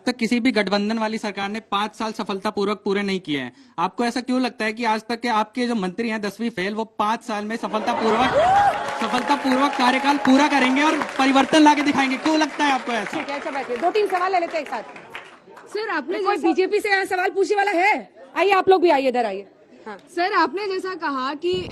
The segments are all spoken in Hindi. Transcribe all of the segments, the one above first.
तक किसी भी गठबंधन वाली सरकार ने 5 साल सफलतापूर्वक पूरे नहीं किए हैं। आपको ऐसा क्यों लगता है कि आज तक के आपके जो मंत्री हैं 10वीं फेल, वो 5 साल में सफलतापूर्वक कार्यकाल पूरा करेंगे और परिवर्तन लाके दिखाएंगे? क्यों लगता है आपको ऐसा? ठीक है, अच्छा बैठिए, 2-3 सवाल ले लेते हैं एक साथ। सर आपने कोई बीजेपी से यहाँ सवाल पूछने वाला है? आइए, आप लोग भी आइए, इधर आइए। हाँ। सर आपने जैसा कहा कि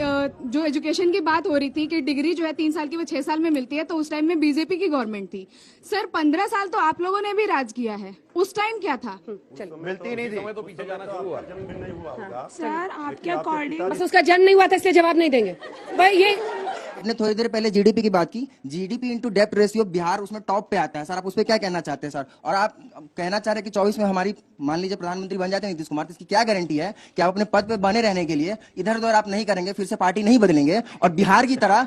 जो एजुकेशन की बात हो रही थी कि डिग्री जो है 3 साल की वो 6 साल में मिलती है, तो उस टाइम में बीजेपी की गवर्नमेंट थी। सर 15 साल तो आप लोगों ने भी राज किया है, उस टाइम क्या था? चलो, मिलती नहीं थी, तो पीछे जाना शुरू हुआ। सर आपके अकॉर्डिंग बस उसका जन्म नहीं हुआ था इसलिए जवाब नहीं देंगे भाई। ये आपने थोड़ी देर पहले जीडीपी की बात की, GDP into depth ratio Bihar उसमें टॉप पे आता है सर। आप उस पर क्या कहना चाहते हैं सर? और आप कहना चाह रहे हैं कि 24 में हमारी मान लीजिए प्रधानमंत्री बन जाते हैं नीतीश कुमार, तो इसकी क्या गारंटी है कि आप अपने पद पे बने रहने के लिए इधर उधर आप नहीं करेंगे, फिर से पार्टी नहीं बदलेंगे और बिहार की तरह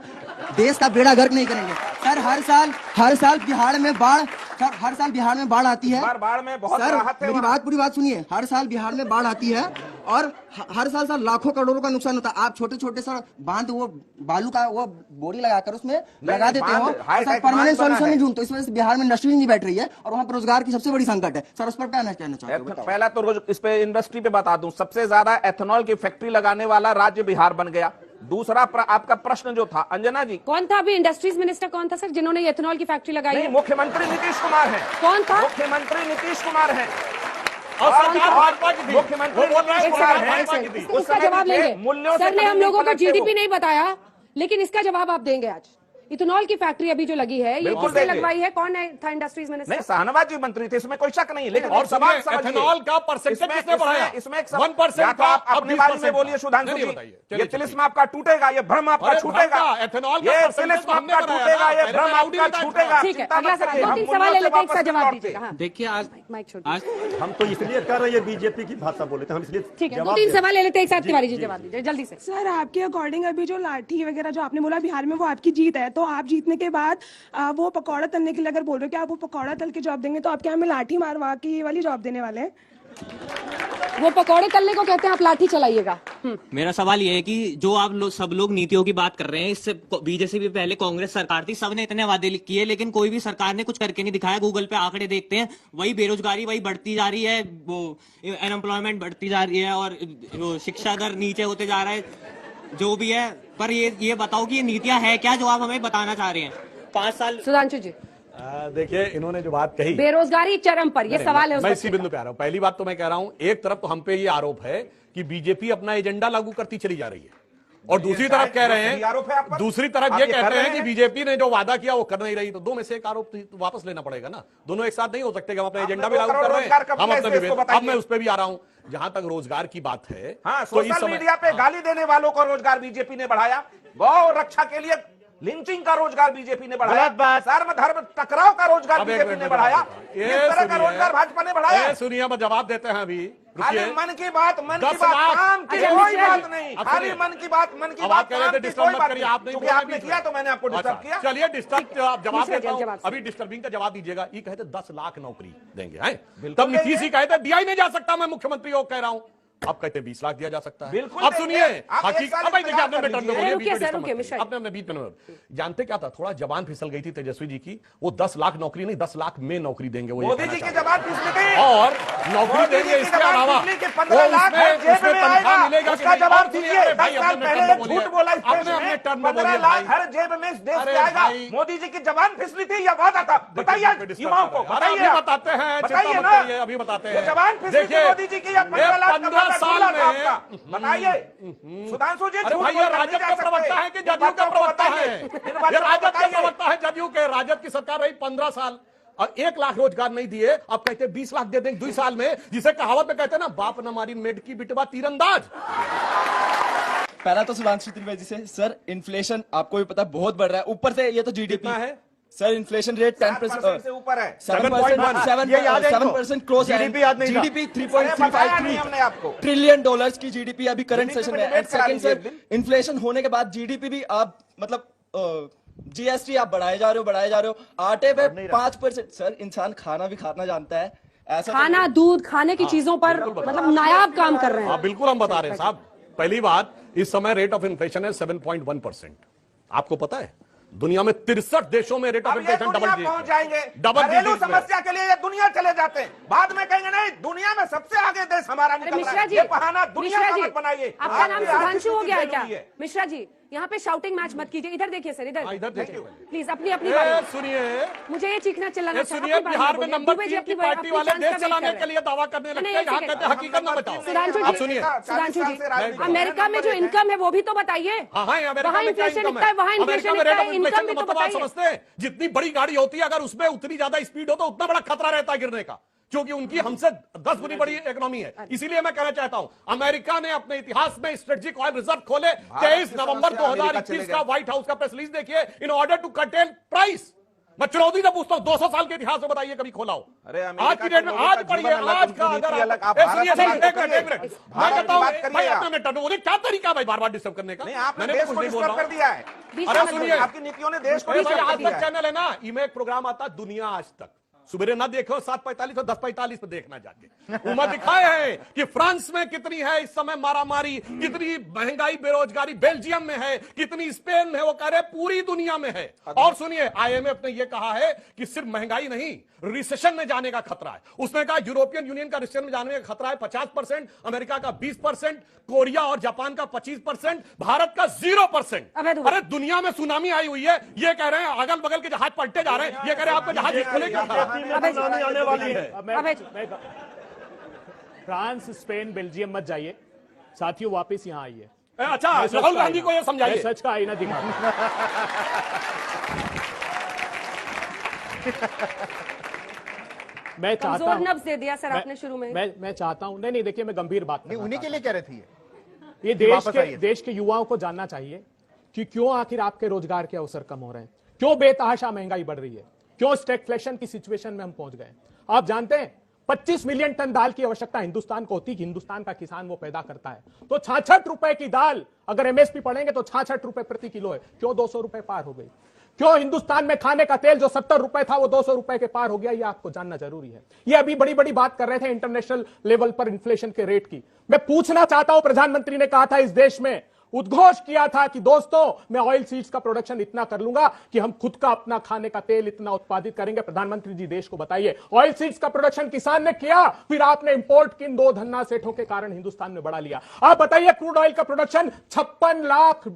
देश का बेड़ा गर्क नहीं करेंगे? सर हर साल बिहार में बाढ़, सर हर साल बिहार में बाढ़ आती है। बाढ़ में बहुत सर राहत है। मेरी बात पूरी बात सुनिए, हर साल बिहार में बाढ़ आती है और हर साल सर लाखों करोड़ों का नुकसान होता है। आप छोटे छोटे सर बांध, वो बालू का वो बोरी लगाकर उसमें लगा देते हो, सर परमानेंट सॉल्यूशन नहीं ढूंढते। इस वजह से बिहार में इंडस्ट्री नहीं बैठ रही है और वहाँ पर रोजगार की सबसे बड़ी संकट है। सर उस पर क्या कहना चाहते हैं? पहला तो इस पे इंडस्ट्री पे बता दूं, सबसे ज्यादा एथेनॉल की फैक्ट्री लगाने वाला राज्य बिहार बन गया। दूसरा आपका प्रश्न जो था अंजना जी, कौन था अभी इंडस्ट्रीज मिनिस्टर? कौन था सर जिन्होंने एथेनॉल की फैक्ट्री लगाई है? मुख्यमंत्री नीतीश कुमार है। कौन था? मुख्यमंत्री नीतीश कुमार है। और सरकार भाजपा की थी। मुख्यमंत्री नीतीश कुमार है। इसका जवाब लेंगे। सर ने हम लोगों को जीडीपी नहीं बताया, लेकिन इसका जवाब आप देंगे आज। इथेनॉल की फैक्ट्री अभी जो लगी है, ये किसने लगवाई है? कौन था इंडस्ट्रीज मिनिस्टर? नहीं, शाहनवाज जी मंत्री थे, इसमें कोई शक नहीं। लेकिन और सवाल एथेनॉल का परसेंटेज किसने बढ़ाया? इसमें 1% था। आप अपनी बारे में बोलिए सुधांशु जी। ये तिलिस्म आपका टूटेगा, ये भ्रम आपका छूटेगा। एथेनॉल ये तिलिस्म आपका टूटेगा, ये भ्रम आपका छूटेगा। ठीक है, अगला सवाल, 2-3 सवाल ले लेते हैं, इसका जवाब दीजिएगा। देखिए आज हम तो इसलिए कर रहे हैं, बीजेपी की भाषा बोले थे हम, इसलिए ठीक है, 2-3 सवाल ले लेते हैं एक साथ। तिवारी जी जवाब दीजिए जल्दी से। सर आपके अकॉर्डिंग अभी जो लाठी वगैरह जो आपने बोला बिहार में वो आपकी जीत है, तो आप जीतने के बाद वो पकौड़ा तलने के लिए अगर बोल रहे हो कि आप वो पकौड़ा तल के जॉब देंगे, तो आप क्या हमें लाठी मारवा के ये वाली जॉब देने वाले हैं? वो पकौड़े तलने को कहते हैं, आप लाठी चलाइएगा। मेरा सवाल ये है कि जो आप सब लोग नीतियों की बात कर रहे हैं, इससे बीजेपी भी पहले कांग्रेस सरकार थी, सबने इतने वादे किए, लेकिन कोई भी सरकार ने कुछ करके नहीं दिखाया। गूगल पे आंकड़े देखते हैं, वही बेरोजगारी वही बढ़ती जा रही है, वो अनएम्प्लॉयमेंट बढ़ती जा रही है और शिक्षा दर नीचे होते जा रहा है, जो भी है। पर ये बताओ कि ये नीतियां है क्या जो आप हमें बताना चाह रहे हैं? 5 साल। सुधांशु जी देखिए, इन्होंने जो बात कही, बेरोजगारी चरम पर, ये सवाल है। मैं इसी बिंदु पे आ रहा हूं। पहली बात तो मैं कह रहा हूं, एक तरफ तो हम पे ये आरोप है कि बीजेपी अपना एजेंडा लागू करती चली जा रही है, और दूसरी तरफ कह रहे हैं, दूसरी तरफ ये कहते हैं कि बीजेपी ने जो वादा किया वो कर नहीं रही। तो दो में से एक आरोप तो वापस लेना पड़ेगा ना, दोनों एक साथ नहीं हो सकते। हम अपना एजेंडा भी लागू कर रहे हैं, हम अपने, अब मैं उस पर भी आ रहा हूं। जहां तक रोजगार की बात है, तो इस मीडिया पे गाली देने वालों को रोजगार बीजेपी ने बढ़ाया, गौ रक्षा के लिए लिंचिंग का रोजगार बीजेपी ने बढ़ाया, धर्म धर्म टकराव का रोजगार बीजेपी ने बढ़ाया, इस तरह का रोजगार भाजपा ने बढ़ाया। सुनिए, मैं जवाब देते हैं अभी। खाली मन की बात काम की कोई बात नहीं, खाली मन की बात काम की कोई बात नहीं। क्योंकि आपने किया तो मैंने आपको डिस्टर्ब किया। चलिए डिस्टर्ब जवाब देता हूं, अभी डिस्टर्बिंग का जवाब दीजिएगा। ये कहते 10 लाख नौकरी देंगे, हैं? तब नीतीश ही कहते दिया ही नहीं जा सकता, मैं मुख्यमंत्री को कह रहा हूं। अब कहते 20 लाख दिया जा सकता है। बिल्कुल। अब सुनिए, देखिए आपने टर्न में रुकिए, बीच में जानते क्या था, थोड़ा जबान फिसल गई थी तेजस्वी जी की। वो 10 लाख नौकरी नहीं, 10 लाख में नौकरी देंगे वो, मोदी जी की जबान फिसल गई और नौकरी देंगे। इसके अलावा 15 लाख तनख्वाह मिलेगा, उसका जवाब दीजिए। भाई झूठ बोला, अपने टर्न में 15 लाख हर जेब में इस देश के आएगा। मोदी जी की जबान फिसली थी या वादा था? बताइए युवाओं को, बताइए। बताते हैं, बताइए ना, अभी बताते हैं। जबान फिसली थी मोदी जी की या 15 लाख? 15 साल में बताइए सुधांशु जी। राजद का प्रवक्ता है कि जदयू का प्रवक्ता है? राजद का प्रवक्ता है जदयू के। राजद की सरकार रही 15 साल और 1 लाख रोजगार नहीं दिए। अब कहते 20 लाख दे देंगे 2 साल में, जिसे कहावत में कहते हैं ना, बाप न मारी मेड की बिटवा तीरंदाज। पहला तो सुधांशु त्रिवेदी से, सर इन्फ्लेशन आपको भी पता बहुत बढ़ रहा है, ऊपर से ये तो जीडीपी है सर, इन्फ्लेशन रेट 10% से ऊपर है, 7% क्रॉस है। जीडीपी 3.353 ट्रिलियन डॉलर्स की जीडीपी अभी करंट सेशन में। एंड सेकंड सर, इन्फ्लेशन होने के बाद जीडीपी भी आप मतलब जीएसटी आप बढ़ाए जा रहे हो। आटे पे 5%। सर इंसान खाना भी खाना जानता है, ऐसा खाना दूध खाने की चीजों पर मतलब नायाब काम कर रहे हैं। बिल्कुल हम बता रहे हैं साहब। पहली बात, इस समय रेट ऑफ इन्फ्लेशन है 7.1%। आपको पता है दुनिया में 63 देशों में रेट ऑफ अब ये इन्फ्लेशन दुनिया डबल पहुंच जाएंगे डबल घरेलू डिजिट में। समस्या के लिए ये दुनिया चले जाते हैं, बाद में कहेंगे नहीं दुनिया में सबसे आगे देश हमारा निकल रहा मिश्रा है। जी, ये बहाना दुनिया मिश्रा का जी, मत बनाइए। आपका नाम आपकी सुधांशु हो आर्थिक गया है स्थिति क्या? जरूरी है। मिश्रा जी, यहाँ पे शाउटिंग मैच मत कीजिए। इधर देखिए सर, इधर इधर देखिए। प्लीज अपनी अपनी ए, बारी। सुनिए मुझे ये चीखना चिल्लाना ये चाहिए। सुनिए, बिहार में नंबर 3 की पार्टी वाले देश चलाने के लिए दावा करने लगते हैं, यहाँ कहते हैं हकीकत ना बताओ। सुधांशु आप जी, सुनिए, सुधांशु जी, राजनीति अमेरिका में जो इनकम है वो भी तो बताइए। हाँ हाँ, अमेरिका वहाँ में क्या इन्फ्लेशन इनकम इतना है, वहाँ है? अमेरिका इन्फ्लेशन में रेट इतना ऑफ है, इन्फ्लेशन इनकम भी का तो मतलब आप बताइए। समझते हैं? जितनी बड़ी गाड़ी होती है अगर उसमें उतनी ज्यादा स्पीड हो तो उतना बड़ा खतरा रहता है गिरने का, क्योंकि उनकी हमसे 10 गुनी बड़ी इकोनॉमी है। इसीलिए मैं कहना चाहता हूं, अमेरिका ने अपने इतिहास में स्ट्रेटेजिक ऑयल रिजर्व खोले। 23 नवंबर 2021 का व्हाइट हाउस का प्रेस रिलीज देखिए, in order to curtail price. मैं चुनौती से पूछता हूं, 200 साल के इतिहास में बताइए कभी खोला हो? अरे आज की डेट में, आज पढ़िए, आज का अगर सुनिए, एक मिनट मैं कहता हूं भाई, अपने मिनट मुझे क्या तरीका भाई बार बार डिस्टर्ब करने का? नहीं, आपने मैंने देश कुछ को नहीं बोल डिस्टर्ब रहा कर दिया है। अरे सुनिए, आपकी नीतियों ने देश को भाई डिस्टर्ब आज कर दिया तक है। चैनल है ना, इमें एक प्रोग्राम आता है दुनिया आज तक, सुबह ना देखो 7:45 और 10:45 पे देखना जाके। उम्र दिखाए हैं कि फ्रांस में कितनी है इस समय मारामारी, कितनी महंगाई बेरोजगारी बेल्जियम में है, कितनी स्पेन में है, वो कह रहे पूरी दुनिया में है। और सुनिए, आईएमएफ ने यह कहा है कि सिर्फ महंगाई नहीं, रिसेशन में जाने का खतरा है। उसने कहा यूरोपियन यूनियन का रिसेशन में जाने का खतरा है 50%, अमेरिका का 20%, कोरिया और जापान का 25%, भारत का 0%। अरे दुनिया में सुनामी आई हुई है, ये कह रहे हैं अगल बगल के जहाज पलटे जा रहे हैं, ये कह रहे हैं आपका जहाज खुलेगा। आने वाली है। फ्रांस, स्पेन, बेल्जियम मत जाइए साथियों, वापस यहाँ आइए। अच्छा, राहुल गांधी को ये समझाइए, सच का आईना दिखा। मैं चाहता कमजोर हूं, नब्ज दे दिया सर आपने शुरू में। मैं चाहता हूं, नहीं देखिए, मैं गंभीर बात नहीं, उन्हीं के लिए कह रही थी ये देश के युवाओं को जानना चाहिए कि क्यों आखिर आपके रोजगार के अवसर कम हो रहे हैं, क्यों बेतहाशा महंगाई बढ़ रही है, क्यों स्टैगफ्लेशन की सिचुएशन में हम पहुंच गए। आप जानते हैं 25 मिलियन टन दाल की आवश्यकता हिंदुस्तान को होती, कि हिंदुस्तान का किसान वो पैदा करता है। तो 66 रुपए की दाल अगर एमएसपी पढ़ेंगे तो 66 रुपए प्रति किलो है, क्यों 200 रुपए पार हो गई? क्यों हिंदुस्तान में खाने का तेल जो 70 रुपए था वो 200 रुपए के पार हो गया? ये आपको जानना जरूरी है। ये अभी बड़ी बड़ी बात कर रहे थे इंटरनेशनल लेवल पर इन्फ्लेशन के रेट की। मैं पूछना चाहता हूं, प्रधानमंत्री ने कहा था इस देश में, उद्घोष किया था कि दोस्तों मैं ऑयल सीड्स का प्रोडक्शन इतना कर लूंगा कि हम खुद का अपना खाने का तेल इतना उत्पादित करेंगे। प्रधानमंत्री जी देश को बताइए, ऑयल सीड्स का प्रोडक्शन किसान ने किया, फिर आपने इंपोर्ट किन दो धन्ना सेठों के कारण हिंदुस्तान में बढ़ा लिया। आप बताइए, क्रूड ऑयल का प्रोडक्शन 56 लाख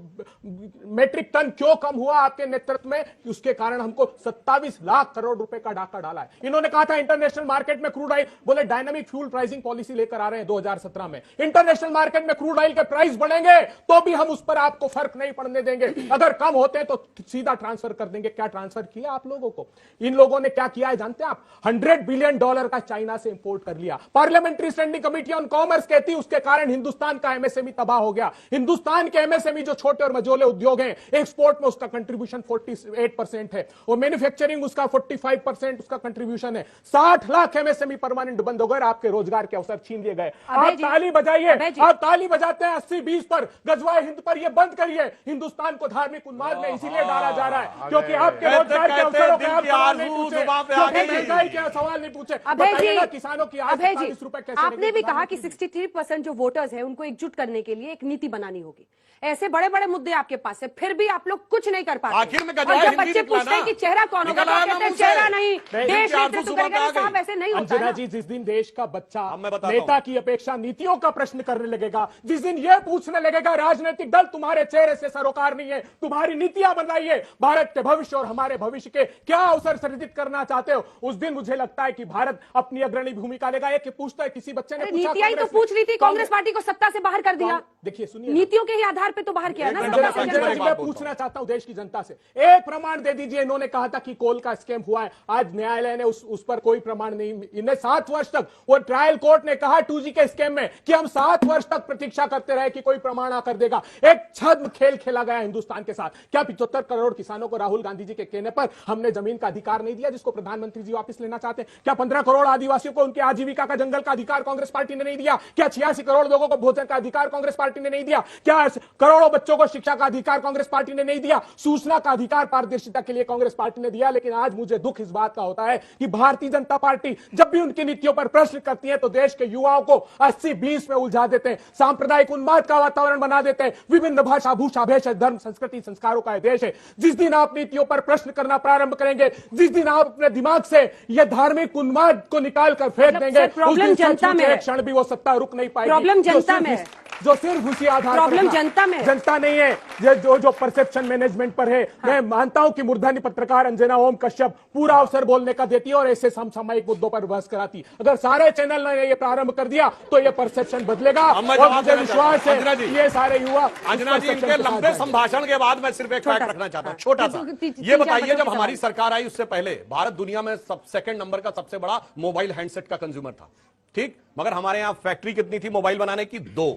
मेट्रिक टन क्यों कम हुआ आपके नेतृत्व में? उसके कारण हमको 27 लाख करोड़ रुपए का डाका डाला है। इन्होंने कहा था इंटरनेशनल मार्केट में क्रूड ऑयल, बोले डायनामिक फ्यूल प्राइसिंग पॉलिसी लेकर आ रहे हैं 2017 में, इंटरनेशनल मार्केट में क्रूड ऑयल के प्राइस बढ़ेंगे तो भी हम उस पर आपको फर्क नहीं पड़ने देंगे, अगर कम होते हैं तो सीधा ट्रांसफर कर देंगे। क्या ट्रांसफर किया आप लोगों को? इन लोगों ने क्या किया है जानते हैं आप? $100 बिलियन का चाइना से इंपोर्ट कर लिया। Parliamentary standing committee on commerce कहती उसके कारण हिंदुस्तान का एमएसएमई तबाह हो गया। हिंदुस्तान के एमएसएमई जो छोटे और मझोले उद्योग हैं, एक्सपोर्ट में उसका कंट्रीब्यूशन 48% है और मैन्युफैक्चरिंग उसका 45% उसका कंट्रीब्यूशन है। 60 लाख एमएसएमई परमानेंट बंद हो गए, आपके रोजगार के अवसर छीन लिए गए। आप ताली बजाइए, आप ताली बजाते हैं 80-20 पर, गजवाए हिंद पर, ये बंद करिए। हिंदुस्तान को धार्मिक उन्माद में इसीलिए डाला जा रहा है क्योंकि आपके रोजगार के अवसरों के आप सवाल नहीं पूछे, महंगाई के सवाल नहीं पूछे। बताइए किसानों की आज 40 रुपए कैसे? आपने भी कहा कि 63% जो वोटर्स हैं उनको एकजुट करने के लिए एक नीति बनानी होगी। ऐसे बड़े बड़े मुद्दे आपके पास है, फिर भी आप लोग कुछ नहीं कर पाते। आखिर में और जब बच्चे पूछते हैं कि चेहरा कौन होगा, तो कहते हैं चेहरा नहीं, देश नेतृत्व करेगा। साहब ऐसे नहीं होता अंजना जी, जिस दिन देश का बच्चा नेता की अपेक्षा नीतियों का प्रश्न करने लगेगा, जिस दिन यह पूछने लगेगा राजनीतिक दल तुम्हारे चेहरे से सरोकार नहीं है, तुम्हारी नीतियां बनाइए, भारत के भविष्य और हमारे भविष्य के क्या अवसर सृजित करना चाहते हो, उस दिन मुझे लगता है कि भारत अपनी अग्रणी भूमिका लेगा। ये पूछता है, किसी बच्चे ने पूछा, नीतियां ही तो पूछ रही थी, कांग्रेस पार्टी को सत्ता से बाहर कर दिया। देखिए सुनिए, नीतियों के ही आधार पे तो बाहर किया ना। मैं पूछना चाहता हूं देश की जनता से, एक प्रमाण दे दीजिए। इन्होंने कहा था कि कोल का स्कैम हुआ है, आज न्यायालय ने उस पर कोई प्रमाण नहीं। इन्हें 7 वर्ष तक, वो ट्रायल कोर्ट ने कहा 2G के स्कैम में कि हम 7 वर्ष तक प्रतीक्षा करते रहे कि कोई प्रमाण आकर देगा। एक छद्म खेल खेला गया हिंदुस्तान के साथ। क्या 75 करोड़ किसानों को राहुल गांधी जी के कहने पर हमने जमीन का अधिकार नहीं दिया जिसको प्रधानमंत्री जी वापस लेना चाहते हैं? क्या 15 करोड़ आदिवासियों को उनकी आजीविका का जंगल का अधिकार कांग्रेस पार्टी ने नहीं दिया? क्या 86 करोड़ लोगों को भोजन का अधिकार कांग्रेस पार्टी ने नहीं दिया? क्या करोड़ों बच्चों को शिक्षा का अधिकार कांग्रेस पार्टी ने नहीं दिया? सूचना का अधिकार, पारदर्शिता के लिए कांग्रेस पार्टी ने दिया। लेकिन आज मुझे दुख इस बात का होता है कि भारतीय जनता पार्टी जब भी उनकी नीतियों पर प्रश्न करती है तो देश के युवाओं को 80-20 में उलझा देते हैं, सांप्रदायिक उन्माद का वातावरण बना देते हैं। हैं, विभिन्न भाषा भूषा भेष धर्म संस्कृति संस्कारों का देश है। जिस दिन आप नीतियों पर प्रश्न करना प्रारंभ करेंगे, जिस दिन आप अपने दिमाग से यह धार्मिक उन्माद को निकाल कर फेंक देंगे, उस दिन जनता में है। एक क्षण भी वो सत्ता रुक नहीं पाएगी। प्रॉब्लम जनता में है। जो सिर्फ उसी आधार प्रॉब्लम पर जनता में है। जनता नहीं है, जो परसेप्शन मैनेजमेंट पर है। मैं मानता हूं कि मूर्धन्य पत्रकार अंजना ओम कश्यप पूरा अवसर बोलने का देती है और ऐसे समसामयिक मुद्दों पर बहस कराती। अगर सारे चैनल ने ये प्रारंभ कर दिया तो ये परसेप्शन बदलेगा और मुझे विश्वास है कि ये सारे युवा अंजना जी, इनके लंबे संभाषण के बाद मैं सिर्फ एक फैक्ट रखना चाहता हूं, छोटा सा। ये बताइए, जब हमारी सरकार आई उससे पहले भारत दुनिया में सेकंड नंबर का सबसे बड़ा मोबाइल हैंडसेट का कंज्यूमर था, ठीक? मगर हमारे यहां फैक्ट्री कितनी थी मोबाइल बनाने की? 2।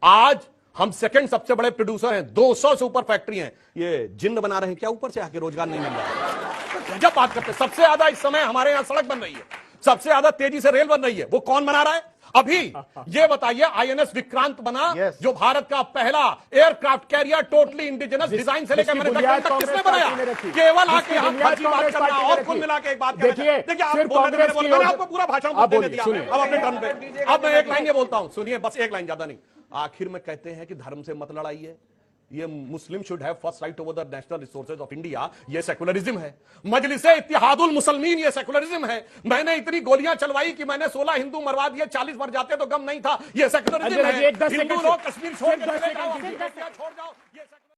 आज हम सेकंड सबसे बड़े प्रोड्यूसर हैं, 200 से ऊपर फैक्ट्री हैं। ये जिन्न बना रहे हैं क्या ऊपर से आके? रोजगार नहीं मिल रहा है। जब बात करते हैं, सबसे ज्यादा इस समय हमारे यहां सड़क बन रही है, सबसे ज्यादा तेजी से रेल बन रही है, वो कौन बना रहा है? अभी ये बताइए, आईएनएस विक्रांत बना, जो भारत का पहला aircraft carrier, totally indigenous design से लेकर मैन्युफैक्चरिंग तक किसने बनाया? केवल आके हम फर्जी बात करना और कुल मिला के एक बात देखिए, आप मैंने आपको पूरा भाषण बोलने दिया, अब अपने टर्न पे। अब मैं एक लाइन ये बोलता हूं, सुनिए, बस एक लाइन, ज्यादा नहीं। आखिर में कहते हैं कि धर्म से मत लड़ाइए, ये मुस्लिम should have first right over the national resources of India, ये सेकुलरिज्म है। मजलिसे इत्तेहादुल मुसलमीन, ये सेकुलरिज्म है। मैंने इतनी गोलियां चलवाई कि मैंने 16 हिंदू मरवा दिए, 40 मर जाते तो गम नहीं था, ये सेकुलरिज्म है। हिंदू लोग कश्मीर छोड़ के चले जाओ, छोड़ जाओ, ये